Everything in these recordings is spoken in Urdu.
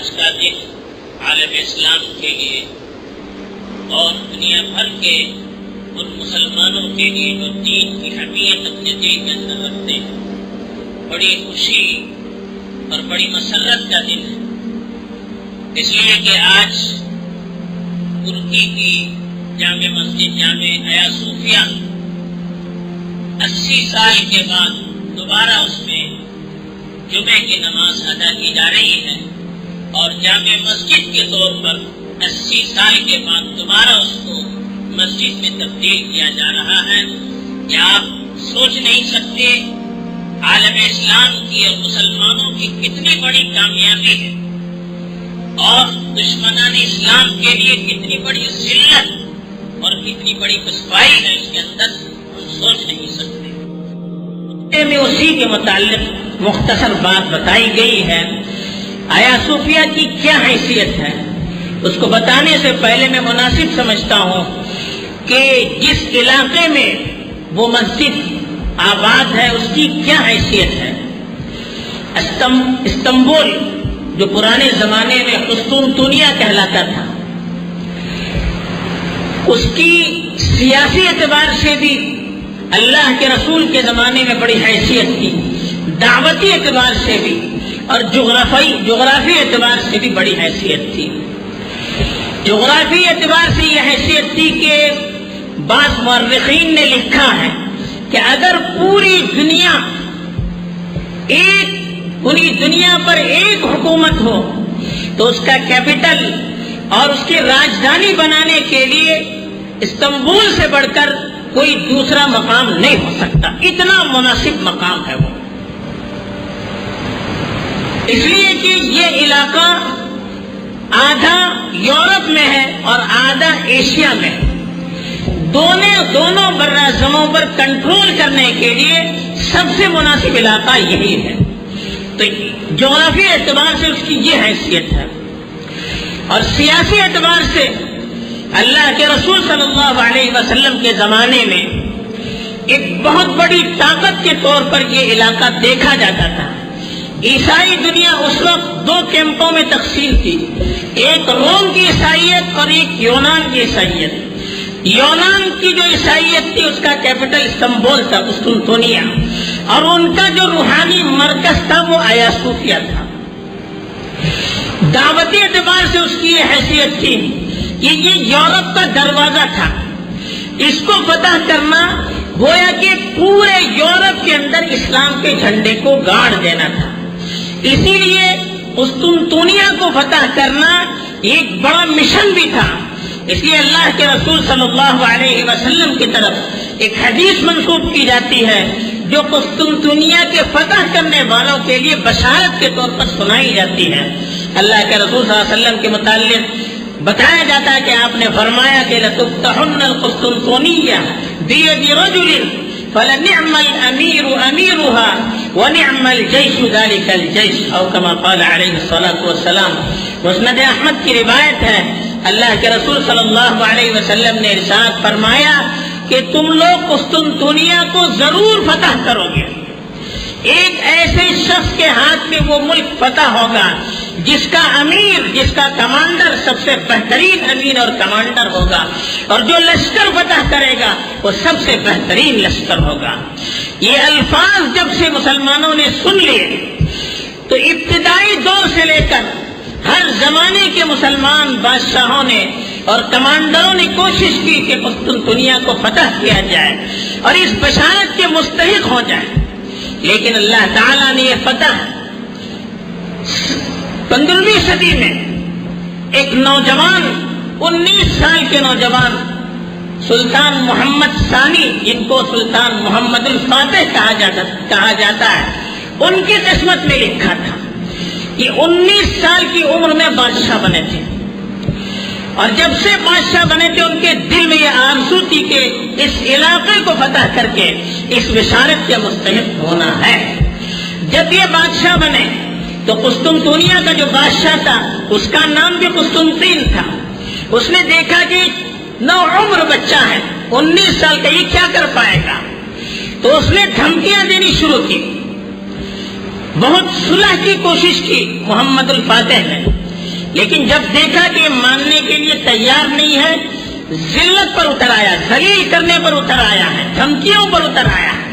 آج کا دن عالم اسلام کے لیے اور دنیا بھر کے ان مسلمانوں کے لیے جو دین کی اہمیت اپنے دل کے اندر رکھتے ہیں بڑی خوشی اور بڑی مسرت کا دن ہے، اس لیے کہ آج ترکی کی جامع مسجد جامع آیا صوفیہ 80 سال کے بعد دوبارہ اس میں جمعے کی نماز ادا کی جا رہی ہے، اور جامع مسجد کے طور پر 80 سال کے بعد دوبارہ اس کو مسجد میں تبدیل کیا جا رہا ہے کہ آپ سوچ نہیں سکتے عالم اسلام کی اور مسلمانوں کی کتنی بڑی کامیابی ہے اور دشمنان اسلام کے لیے کتنی بڑی ذلت اور کتنی بڑی رسوائی ہے اس کے اندر، ہم سوچ نہیں سکتے۔ میں اسی کے متعلق مختصر بات بتائی گئی ہے۔ آیا صوفیہ کی کیا حیثیت ہے، اس کو بتانے سے پہلے میں مناسب سمجھتا ہوں کہ جس علاقے میں وہ مسجد آباد ہے اس کی کیا حیثیت ہے۔ استنبول جو پرانے زمانے میں قسطنطنیہ کہلاتا تھا، اس کی سیاسی اعتبار سے بھی اللہ کے رسول کے زمانے میں بڑی حیثیت تھی، دعوتی اعتبار سے بھی اور جغرافی اعتبار سے بھی بڑی حیثیت تھی۔ جغرافی اعتبار سے یہ حیثیت تھی کہ بعض مورخین نے لکھا ہے کہ اگر پوری دنیا پر ایک حکومت ہو تو اس کا کیپٹل اور اس کی راجدھانی بنانے کے لیے استنبول سے بڑھ کر کوئی دوسرا مقام نہیں ہو سکتا، اتنا مناسب مقام ہے وہ، اس لیے کہ یہ علاقہ آدھا یورپ میں ہے اور آدھا ایشیا میں ہے، دونوں براعظموں پر کنٹرول کرنے کے لیے سب سے مناسب علاقہ یہی ہے۔ تو جغرافی اعتبار سے اس کی یہ حیثیت ہے، اور سیاسی اعتبار سے اللہ کے رسول صلی اللہ علیہ وسلم کے زمانے میں ایک بہت بڑی طاقت کے طور پر یہ علاقہ دیکھا جاتا تھا۔ عیسائی دنیا اس وقت دو کیمپوں میں تقسیم تھی، ایک روم کی عیسائیت اور ایک یونان کی عیسائیت۔ یونان کی جو عیسائیت تھی اس کا کیپٹل استنبول تھا، قسطنطنیہ، اور ان کا جو روحانی مرکز تھا وہ آیا صوفیہ تھا۔ دعوتی اعتبار سے اس کی یہ حیثیت تھی کہ یہ یورپ کا دروازہ تھا، اس کو فتح کرنا گویا کہ پورے یورپ کے اندر اسلام کے جھنڈے کو گاڑ دینا تھا، اسی لیے قسطنطنیہ کو فتح کرنا ایک بڑا مشن بھی تھا۔ اس لیے اللہ کے رسول صلی اللہ علیہ وسلم کی طرف ایک حدیث منسوب کی جاتی ہے جو قسطنطنیہ کے فتح کرنے والوں کے لیے بشارت کے طور پر سنائی جاتی ہے۔ اللہ کے رسول صلی اللہ علیہ وسلم کے متعلق بتایا جاتا ہے کہ آپ نے فرمایا کہ لَتُفْتَحُنَّ الْقُسْطُنْطُنِيَّةَ بِيَدِ رَجُلٍ فَلَنِعْمَ الْأَمِيرُ أَمِيرُهَا وَنِعْمَ الْجَيْشُ ذَلِكَ الْجَيْشُ أو كما قال علیہ الصلاۃ والسلام۔ مسند احمد کی روایت ہے، اللہ کے رسول صلی اللہ علیہ وسلم نے ارشاد فرمایا کہ تم لوگ قسطنطنیہ کو ضرور فتح کرو گے، ایک ایسے شخص کے ہاتھ میں وہ ملک فتح ہوگا جس کا امیر، جس کا کمانڈر سب سے بہترین امیر اور کمانڈر ہوگا، اور جو لشکر فتح کرے گا وہ سب سے بہترین لشکر ہوگا۔ یہ الفاظ جب سے مسلمانوں نے سن لیے تو ابتدائی دور سے لے کر ہر زمانے کے مسلمان بادشاہوں نے اور کمانڈروں نے کوشش کی کہ قسطنطنیہ کو فتح کیا جائے اور اس بشارت کے مستحق ہو جائے، لیکن اللہ تعالیٰ نے یہ فتح 15ویں صدی میں ایک نوجوان 19 سال کے نوجوان سلطان محمد ثانی، جن کو سلطان محمد الفاتح کہا جاتا ہے، ان کی قسمت میں لکھا تھا۔ یہ 19 سال کی عمر میں بادشاہ بنے تھے، اور جب سے بادشاہ بنے تھے ان کے دل میں یہ آرزو تھی کہ اس علاقے کو فتح کر کے اس بشارت کے مستحق ہونا ہے۔ جب یہ بادشاہ بنے تو قسطنطنیہ کا جو بادشاہ تھا اس کا نام بھی قسطنطین تھا، اس نے دیکھا کہ نوعمر بچہ ہے، 19 سال کا، یہ کیا کر پائے گا، تو اس نے دھمکیاں دینی شروع کی، بہت صلح کی کوشش کی محمد الفاتح نے، لیکن جب دیکھا کہ ماننے کے لیے تیار نہیں ہے، ذلت پر اتر آیا، ذلیل کرنے پر اتر آیا ہے، دھمکیوں پر اتر آیا ہے۔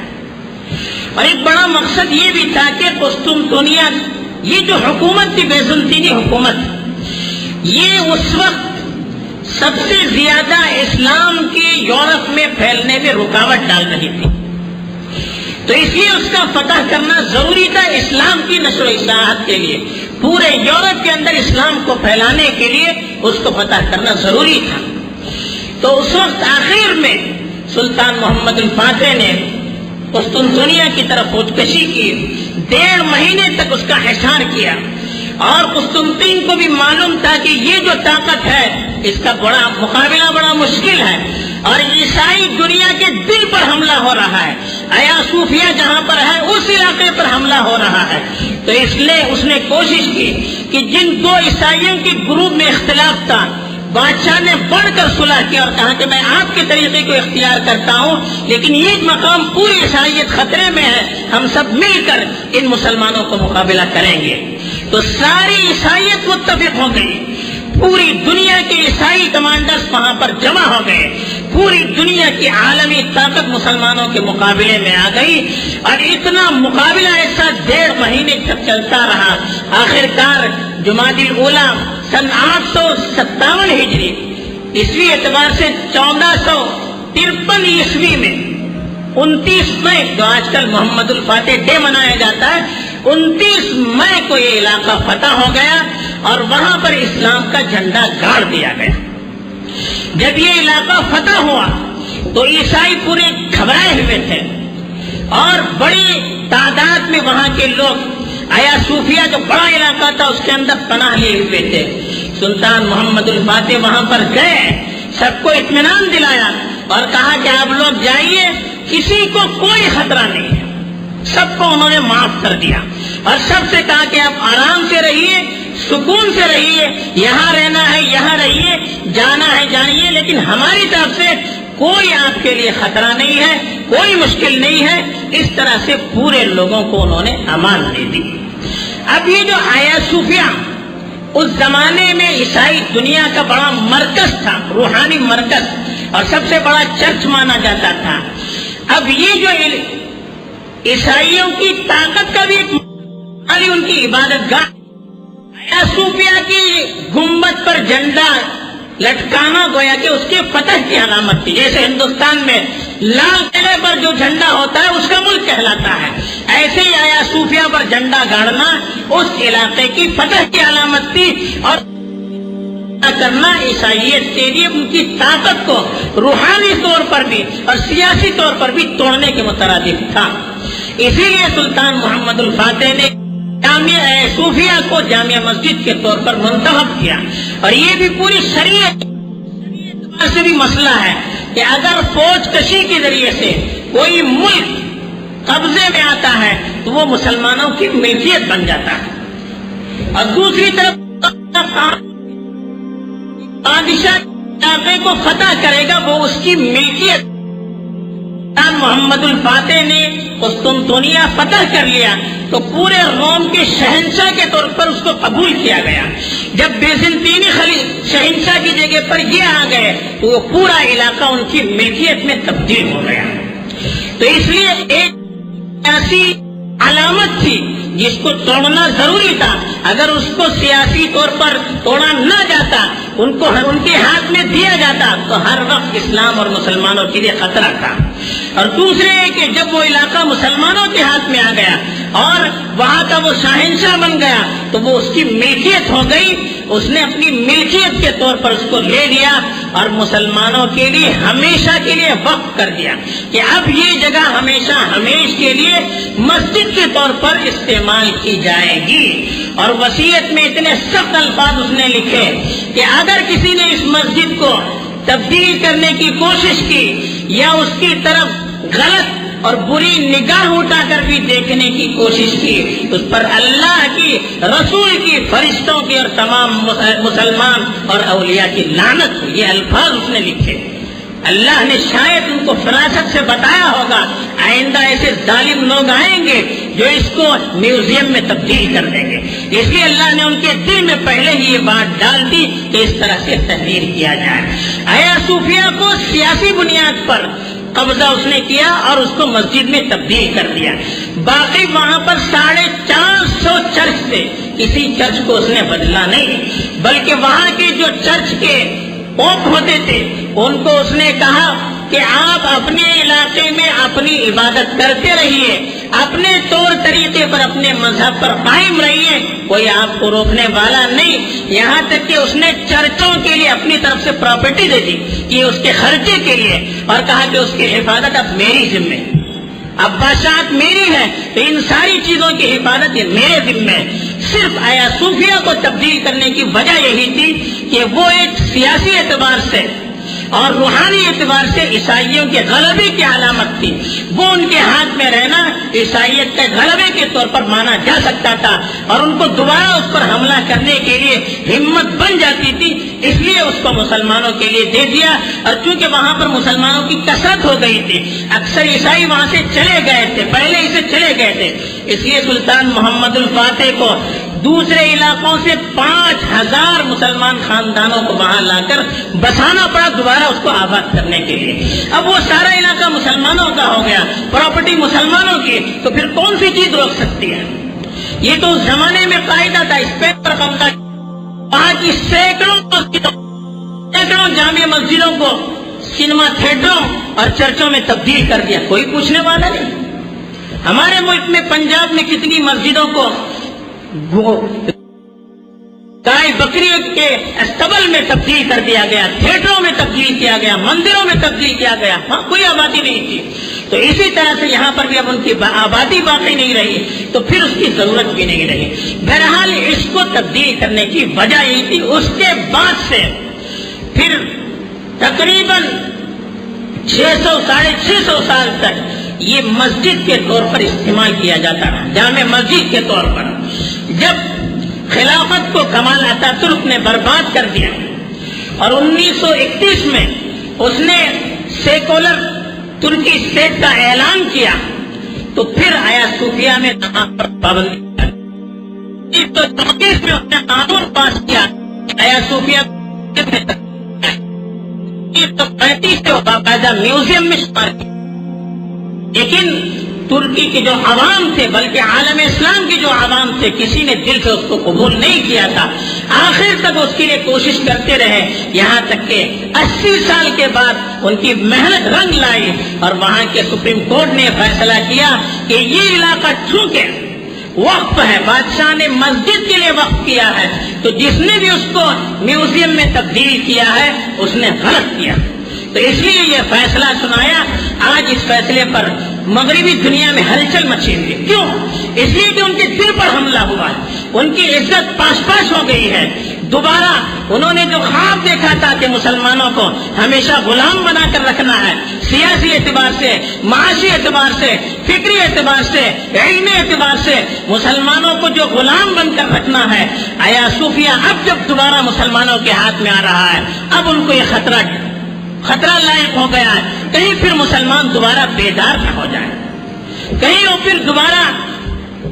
اور ایک بڑا مقصد یہ بھی تھا کہ قسطنطنیہ، یہ جو حکومت تھی بیزنطینی حکومت، یہ اس وقت سب سے زیادہ اسلام کے یورپ میں پھیلنے میں رکاوٹ ڈال رہی تھی، تو اس لیے اس کا فتح کرنا ضروری تھا اسلام کی نشر و اشاعت کے لیے، پورے یورپ کے اندر اسلام کو پھیلانے کے لیے اس کو فتح کرنا ضروری تھا۔ تو اس وقت آخر میں سلطان محمد الفاتح نے قسطنطنیہ کی طرف خودکشی کی، 1.5 مہینے تک اس کا حصار کیا، اور قسطنطین کو بھی معلوم تھا کہ یہ جو طاقت ہے اس کا بڑا مقابلہ بڑا مشکل ہے، اور عیسائی دنیا کے دل پر حملہ ہو رہا ہے، آیا صوفیہ جہاں پر ہے اس علاقے پر حملہ ہو رہا ہے۔ تو اس لیے اس نے کوشش کی کہ جن 2 عیسائیوں کے گروپ میں اختلاف تھا، بادشاہ نے بڑھ کر صلح کیا اور کہا کہ میں آپ کے طریقے کو اختیار کرتا ہوں، لیکن یہ مقام پوری عیسائیت خطرے میں ہے، ہم سب مل کر ان مسلمانوں کو مقابلہ کریں گے۔ تو ساری عیسائیت متفق ہو گئی، پوری دنیا کے عیسائی کمانڈرز وہاں پر جمع ہو گئے، پوری دنیا کی عالمی طاقت مسلمانوں کے مقابلے میں آ گئی، اور اتنا مقابلہ ایسا 1.5 مہینے تک چلتا رہا۔ آخرکار جمادی الاولیٰ سن 857 ہجری عیسوی اعتبار سے 1453 عیسوی میں 29 مئی، جو آج کل محمد الفاتح ڈے منایا جاتا ہے، 29 مئی کو یہ علاقہ فتح ہو گیا اور وہاں پر اسلام کا جھنڈا گاڑ دیا گیا۔ جب یہ علاقہ فتح ہوا تو عیسائی پورے گھبرائے ہوئے تھے، اور بڑی تعداد میں وہاں کے لوگ آیا صوفیہ جو بڑا علاقہ تھا اس کے اندر پناہ لیے ہوئے تھے۔ سلطان محمد الفاتح وہاں پر گئے، سب کو اطمینان دلایا اور کہا کہ آپ لوگ جائیے، کسی کو کوئی خطرہ نہیں ہے۔ سب کو انہوں نے معاف کر دیا اور سب سے کہا کہ آپ آرام سے رہیے، سکون سے رہیے، یہاں رہنا ہے یہاں رہیے، جانا ہے جائیے، لیکن ہماری طرف سے کوئی آپ کے لیے خطرہ نہیں ہے، کوئی مشکل نہیں ہے۔ اس طرح سے پورے لوگوں کو انہوں نے امان دے دی۔ اب یہ جو آیا صوفیہ اس زمانے میں عیسائی دنیا کا بڑا مرکز تھا، روحانی مرکز، اور سب سے بڑا چرچ مانا جاتا تھا۔ اب یہ جو عیسائیوں کی طاقت کا بھی ایک ان کی عبادت گاہ، آیا صوفیہ کی گنبد پر جھنڈا لٹکانا گویا کہ اس کے فتح کی علامت تھی۔ جیسے ہندوستان میں لال قلعے پر جو جھنڈا ہوتا ہے اس کا ملک کہلاتا ہے، ایسے ہی آیا صوفیہ پر جھنڈا گاڑنا اس علاقے کی فتح کی علامت تھی، اور کرنا عیسائیت کے لیے ان کی طاقت کو روحانی طور پر بھی اور سیاسی طور پر بھی توڑنے کے مترادف تھا۔ اسی لیے سلطان محمد الفاتح نے جامعہ صوفیہ کو جامعہ مسجد کے طور پر منتخب کیا، اور یہ بھی پوری شریعت سے بھی مسئلہ ہے کہ اگر فوج کشی کے ذریعے سے کوئی ملک قبضے میں آتا ہے تو وہ مسلمانوں کی ملکیت بن جاتا ہے، اور دوسری طرف بادشاہ علاقے کو فتح کرے گا وہ اس کی ملکیت۔ محمد الفاتح نے قسطنطنیہ فتح کر لیا تو پورے روم کے شہنشاہ کے طور پر اس کو قبول کیا گیا۔ جب بیزنطینی شہنشاہ کی جگہ پر یہ آ گئے تو وہ پورا علاقہ ان کی ملکیت میں تبدیل ہو گیا۔ تو اس لیے ایک ایسی علامت تھی جس کو توڑنا ضروری تھا، اگر اس کو سیاسی طور پر توڑا نہ جاتا، ان کو ان کے ہاتھ میں دیا جاتا تو ہر وقت اسلام اور مسلمانوں کے لیے خطرہ تھا۔ اور دوسرے کہ جب وہ علاقہ مسلمانوں کے ہاتھ میں آ گیا اور وہاں کا وہ شاہنشاہ بن گیا تو وہ اس کی ملکیت ہو گئی، اس نے اپنی ملکیت کے طور پر اس کو لے لیا اور مسلمانوں کے لیے ہمیشہ کے لیے وقف کر دیا کہ اب یہ جگہ ہمیشہ ہمیشہ کے لیے مسجد کے طور پر استعمال کی جائے گی۔ اور وصیت میں اتنے سخت الفاظ اس نے لکھے کہ اگر کسی نے اس مسجد کو تبدیل کرنے کی کوشش کی یا اس کی طرف غلط اور بری نگاہ اٹھا کر بھی دیکھنے کی کوشش کی، اس پر اللہ کی، رسول کی، فرشتوں کی اور تمام مسلمان اور اولیاء کی لعنت ہوئی۔ یہ الفاظ اس نے لکھے۔ اللہ نے شاید ان کو فراست سے بتایا ہوگا آئندہ ایسے ظالم لوگ آئیں گے جو اس کو میوزیم میں تبدیل کر دیں گے، اس لیے اللہ نے ان کے دل میں پہلے ہی یہ بات ڈال دی کہ اس طرح سے تحریر کیا جائے۔ آیا صوفیہ کو سیاسی بنیاد پر قبضہ اس نے کیا اور اس کو مسجد میں تبدیل کر دیا۔ باقی وہاں پر 450 چرچ تھے، کسی چرچ کو اس نے بدلا نہیں، بلکہ وہاں کے جو چرچ کے پوپ ہوتے تھے ان کو اس نے کہا کہ آپ اپنے علاقے میں اپنی عبادت کرتے رہیے، اپنے طور طریقے پر اپنے مذہب پر قائم رہیے، کوئی آپ کو روکنے والا نہیں۔ یہاں تک کہ اس نے چرچوں کے لیے اپنی طرف سے پراپرٹی دے دی یہ اس کے خرچے کے لیے، اور کہا کہ اس کی حفاظت اب میری ذمہ ہے، اب بادشاہت میری ہے، تو ان ساری چیزوں کی حفاظت یہ میرے ذمہ ہے۔ صرف آیا صوفیہ کو تبدیل کرنے کی وجہ یہی تھی کہ وہ ایک سیاسی اعتبار سے اور روحانی اعتبار سے عیسائیوں کے غلبے کی علامت تھی، وہ ان کے ہاتھ میں رہنا عیسائیت کے غلبے کے طور پر مانا جا سکتا تھا، اور ان کو دوبارہ اس پر حملہ کرنے کے لیے ہمت بن جاتی تھی، اس لیے اس کو مسلمانوں کے لیے دے دیا۔ اور چونکہ وہاں پر مسلمانوں کی کثرت ہو گئی تھی، اکثر عیسائی وہاں سے چلے گئے تھے، پہلے ہی سے چلے گئے تھے، اس لیے سلطان محمد الفاتح کو دوسرے علاقوں سے 5000 مسلمان خاندانوں کو وہاں لا کر بسانا پڑا دوبارہ اس کو آباد کرنے کے لیے۔ اب وہ سارا علاقہ مسلمانوں کا ہو گیا، پراپرٹی مسلمانوں کی، تو پھر کون سی چیز روک سکتی ہے؟ یہ تو اس زمانے میں قاعدہ تھا، اس پہ قبضہ، وہاں کی سینکڑوں جامع مسجدوں کو سنیما تھیٹروں اور چرچوں میں تبدیل کر دیا، کوئی پوچھنے والا نہیں۔ ہمارے ملک میں پنجاب میں کتنی مسجدوں کو گائے بکری کے استبل میں تبدیل کر دیا گیا، تھیٹروں میں تبدیل کیا گیا، مندروں میں تبدیل کیا گیا، وہاں کوئی آبادی نہیں تھی۔ تو اسی طرح سے یہاں پر بھی اب ان کی آبادی باقی نہیں رہی، تو پھر اس کی ضرورت بھی نہیں رہی۔ بہرحال اس کو تبدیل کرنے کی وجہ یہی تھی۔ اس کے بعد سے پھر تقریباً 600-650 سال تک یہ مسجد کے طور پر استعمال کیا جاتا رہا، جامع مسجد کے طور پر۔ جب خلافت کو کمال اتا ترک نے برباد کر دیا اور 1931 میں اس نے سیکولر ترکی اسٹیٹ کا اعلان کیا، تو پھر آیا صوفیہ میں پابندی، 1934 میں اس نے قانون پاس کیا، آیا صوفیہ 1935 سے باقاعدہ میوزیم میں شمار کیا۔ لیکن ترکی کے جو عوام تھے، بلکہ عالم اسلام کے جو عوام تھے، کسی نے دل سے اس کو قبول نہیں کیا تھا۔ آخر تک اس کے لیے کوشش کرتے رہے، یہاں تک کہ 80 سال کے بعد ان کی محنت رنگ لائی، اور وہاں کے سپریم کورٹ نے فیصلہ کیا کہ یہ علاقہ چونکہ وقف ہے، بادشاہ نے مسجد کے لیے وقف کیا ہے، تو جس نے بھی اس کو میوزیم میں تبدیل کیا ہے اس نے غلط کیا۔ تو اس لیے یہ فیصلہ سنایا۔ آج اس فیصلے پر مغربی دنیا میں ہلچل مچی ہوئی، کیوں؟ اس لیے کہ ان کے دل پر حملہ ہوا ہے، ان کی عزت پاش پاش ہو گئی ہے۔ دوبارہ انہوں نے جو خواب دیکھا تھا کہ مسلمانوں کو ہمیشہ غلام بنا کر رکھنا ہے، سیاسی اعتبار سے، معاشی اعتبار سے، فکری اعتبار سے، علمی اعتبار سے مسلمانوں کو جو غلام بن کر رکھنا ہے، آیا صوفیہ اب جب دوبارہ مسلمانوں کے ہاتھ میں آ رہا ہے، اب ان کو یہ خطرہ لاحق ہو گیا ہے، کہیں پھر مسلمان دوبارہ بیدار نہ ہو جائے، کہیں وہ پھر دوبارہ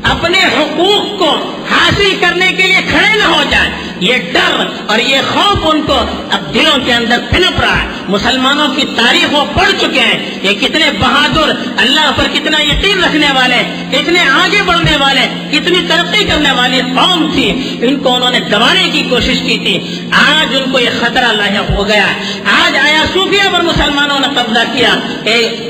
اپنے حقوق کو حاصل کرنے کے لیے کھڑے نہ ہو جائے۔ یہ ڈر اور یہ خوف ان کو اب دلوں کے اندر پنپ رہا ہے۔ مسلمانوں کی تاریخ وہ پڑھ چکے ہیں، یہ کتنے بہادر، اللہ پر کتنا یقین رکھنے والے، کتنے آگے بڑھنے والے، کتنی ترقی کرنے والی قوم تھی، ان کو انہوں نے دبانے کی کوشش کی تھی۔ آج ان کو یہ خطرہ لاحق ہو گیا ہے، آج آیا صوفیہ پر مسلمانوں نے قبضہ کیا،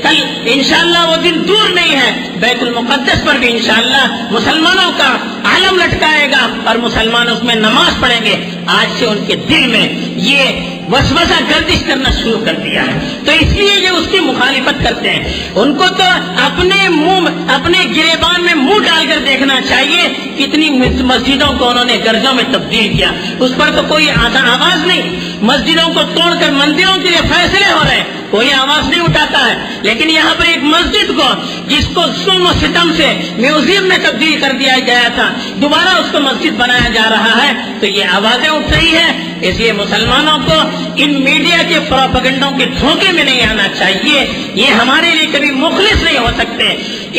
کل انشاءاللہ وہ دن دور نہیں ہے، بیت المقدس پر بھی انشاءاللہ مسلمانوں کا علم لٹکائے گا اور مسلمان اس میں نماز پڑھیں گے۔ آج سے ان کے دل میں یہ وسوسہ گردش کرنا شروع کر دیا ہے، تو اس لیے یہ اس کی مخالفت کرتے ہیں۔ ان کو تو اپنے گریبان میں منہ ڈال کر دیکھنا چاہیے، کتنی مسجدوں کو انہوں نے گرجوں میں تبدیل کیا، اس پر تو کوئی آواز نہیں۔ مسجدوں کو توڑ کر مندروں کے لیے فیصلے ہو رہے ہیں، کوئی آواز نہیں اٹھاتا ہے. لیکن یہاں پر ایک مسجد کو جس کو ظلم و ستم سے میوزیم میں تبدیل کر دیا گیا تھا, دوبارہ اس کو مسجد بنایا جا رہا ہے, تو یہ آوازیں اٹھ رہی ہیں. اس لیے مسلمانوں کو ان میڈیا کے پروپیگنڈوں کے دھوکے میں نہیں آنا چاہیے. یہ ہمارے لیے کبھی مخلص نہیں ہو سکتے.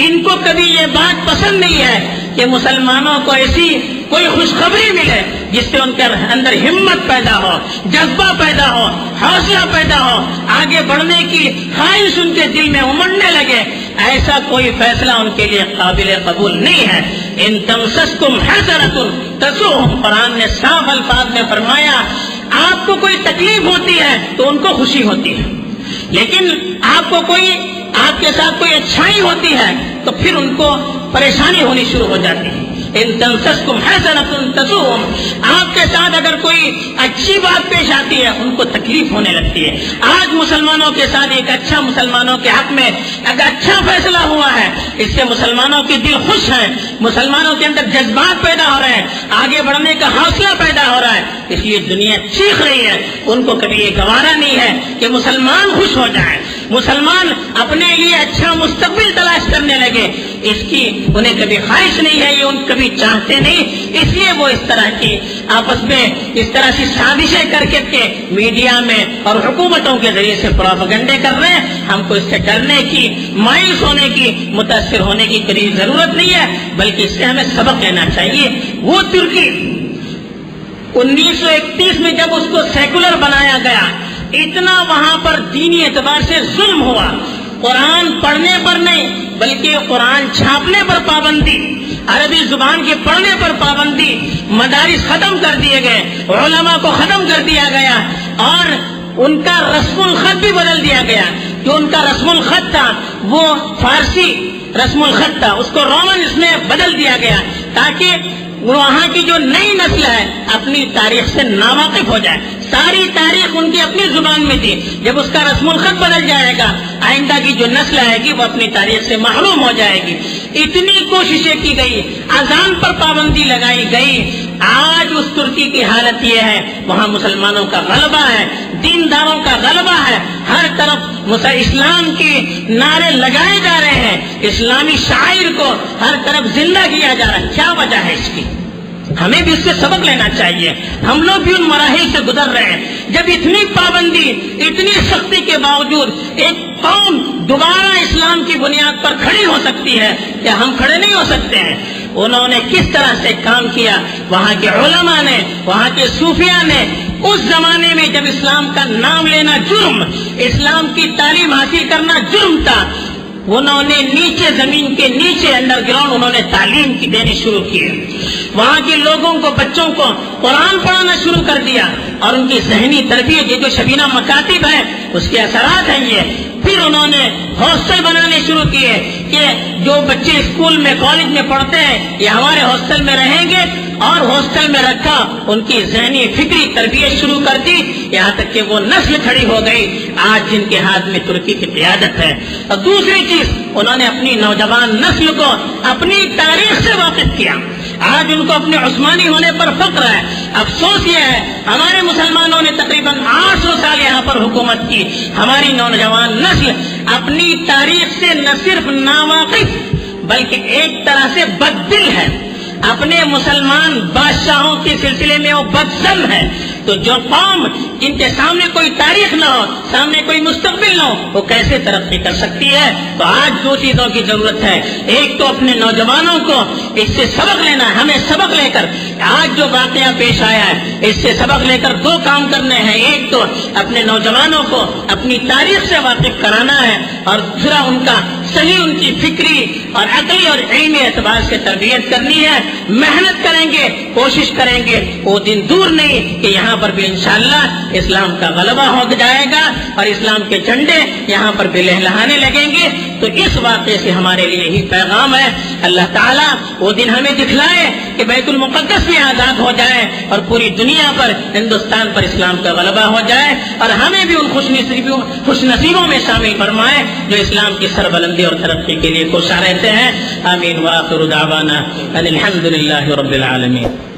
ان کو کبھی یہ بات پسند نہیں ہے کہ مسلمانوں کو ایسی کوئی خوشخبری ملے جس سے ان کے اندر ہمت پیدا ہو, جذبہ پیدا ہو, حوصلہ پیدا ہو, آگے بڑھنے کی خواہش ان کے دل میں امڑنے لگے. ایسا کوئی فیصلہ ان کے لیے قابل قبول نہیں ہے. ان تمسسکم حسنۃ تسؤہم, قرآن نے صاف الفاظ میں فرمایا آپ کو کوئی تکلیف ہوتی ہے تو ان کو خوشی ہوتی ہے, لیکن آپ کے ساتھ کوئی اچھائی ہوتی ہے تو پھر ان کو پریشانی ہونی شروع ہو جاتی ہے. ان تمسسکم حسنۃ تسؤہم, آپ کے ساتھ اگر کوئی اچھی بات پیش آتی ہے ان کو تکلیف ہونے لگتی ہے. آج مسلمانوں کے ساتھ ایک اچھا مسلمانوں کے حق میں اگر اچھا فیصلہ ہوا ہے, اس سے مسلمانوں کے دل خوش ہیں, مسلمانوں کے اندر جذبات پیدا ہو رہے ہیں, آگے بڑھنے کا حوصلہ پیدا ہو رہا ہے. اس لیے دنیا چیخ رہی ہے. ان کو کبھی یہ گوارا نہیں ہے کہ مسلمان خوش ہو جائیں, مسلمان اپنے لیے اچھا مستقبل تلاش کرنے لگے. اس کی انہیں کبھی خواہش نہیں ہے, یہ ان کبھی چاہتے نہیں. اس لیے وہ اس طرح کی آپس میں اس طرح سے سازشیں کر کے میڈیا میں اور حکومتوں کے ذریعے سے پروپیگنڈے کر رہے ہیں. ہم کو اس سے ڈرنے کی, مایوس ہونے کی, متاثر ہونے کی کبھی ضرورت نہیں ہے, بلکہ اس سے ہمیں سبق لینا چاہیے. وہ ترکی 1931 میں جب اس کو سیکولر بنایا گیا, اتنا وہاں پر دینی اعتبار سے ظلم ہوا. قرآن پڑھنے پر نہیں بلکہ قرآن چھاپنے پر پابندی, عربی زبان کے پڑھنے پر پابندی, مدارس ختم کر دیے گئے, علماء کو ختم کر دیا گیا, اور ان کا رسم الخط بھی بدل دیا گیا. جو ان کا رسم الخط تھا وہ فارسی رسم الخط تھا, اس کو رومن اس میں بدل دیا گیا تاکہ وہاں کی جو نئی نسل ہے اپنی تاریخ سے ناواقف ہو جائے. ساری تاریخ ان کی اپنی زبان میں تھی. جب اس کا رسم الخط بدل جائے گا, آئندہ کی جو نسل آئے گی وہ اپنی تاریخ سے محروم ہو جائے گی. اتنی کوششیں کی گئی, اذان پر پابندی لگائی گئی. آج اس ترکی کی حالت یہ ہے, وہاں مسلمانوں کا غلبہ ہے, دینداروں کا غلبہ ہے. ہر طرف اسلام کے نعرے لگائے جا رہے ہیں, اسلامی شاعر کو ہر طرف زندہ کیا جا رہا ہے. کیا وجہ ہے اس کی؟ ہمیں بھی اس سے سبق لینا چاہیے. ہم لوگ بھی ان مراحل سے گزر رہے ہیں. جب اتنی پابندی, اتنی سختی کے باوجود ایک قوم دوبارہ اسلام کی بنیاد پر کھڑی ہو سکتی ہے, کیا ہم کھڑے نہیں ہو سکتے ہیں؟ انہوں نے کس طرح سے کام کیا, وہاں کے علماء نے, وہاں کے صوفیاء نے. اس زمانے میں جب اسلام کا نام لینا جرم, اسلام کی تعلیم حاصل کرنا جرم تھا, انہوں نے نیچے, زمین کے نیچے, انڈر گراؤنڈ انہوں نے تعلیم کی دینی شروع کی. وہاں کے لوگوں کو, بچوں کو قرآن پڑھانا شروع کر دیا, اور ان کی ذہنی تربیت, یہ جو شبینہ مکاتب ہے اس کے اثرات ہیں یہ. پھر انہوں نے ہاسٹل بنانے شروع کیے کہ جو بچے اسکول میں, کالج میں پڑھتے ہیں یہ ہمارے ہاسٹل میں رہیں گے, اور ہاسٹل میں رکھا, ان کی ذہنی فکری تربیت شروع کر دی, یہاں تک کہ وہ نسل کھڑی ہو گئی آج جن کے ہاتھ میں ترکی کی قیادت ہے. اور دوسری چیز, انہوں نے اپنی نوجوان نسل کو اپنی تاریخ سے واقف کیا. آج ان کو اپنے عثمانی ہونے پر فخر ہے. افسوس یہ ہے ہمارے مسلمانوں نے تقریباً 800 سال یہاں پر حکومت کی. ہماری نوجوان نسل اپنی تاریخ سے نہ صرف ناواقف بلکہ ایک طرح سے بددل ہے. اپنے مسلمان بادشاہوں کے سلسلے میں وہ بدظن ہے. تو جو قوم جن کے سامنے کوئی تاریخ نہ ہو, سامنے کوئی مستقبل نہ ہو, وہ کیسے ترقی کر سکتی ہے؟ تو آج دو چیزوں کی ضرورت ہے. ایک تو اپنے نوجوانوں کو اس سے سبق لینا ہے. ہمیں سبق لے کر آج جو واقعہ پیش آیا ہے اس سے سبق لے کر دو کام کرنے ہیں. ایک تو اپنے نوجوانوں کو اپنی تاریخ سے واقف کرانا ہے, اور دوسرا ان کا صحیح, ان کی فکری اور عقلی اور علمی اعتبار سے تربیت کرنی ہے. محنت کریں گے, کوشش کریں گے, وہ دن دور نہیں کہ یہاں پر بھی انشاءاللہ اسلام کا غلبہ ہو جائے گا اور اسلام کے جھنڈے یہاں پر بھی لہلہانے لگیں گے. تو اس واقعے سے ہمارے لیے یہی پیغام ہے, اللہ تعالیٰ وہ دن ہمیں دکھلائے کہ بیت المقدس بھی آزاد ہو جائے اور پوری دنیا پر, ہندوستان پر اسلام کا غلبہ ہو جائے, اور ہمیں بھی ان خوش نصیبوں میں شامل فرمائے جو اسلام کی سربلندی اور ترقی کے لیے کوشاں رہتے ہیں. آمین. وآخر دعوانا ان الحمد للہ رب العالمین.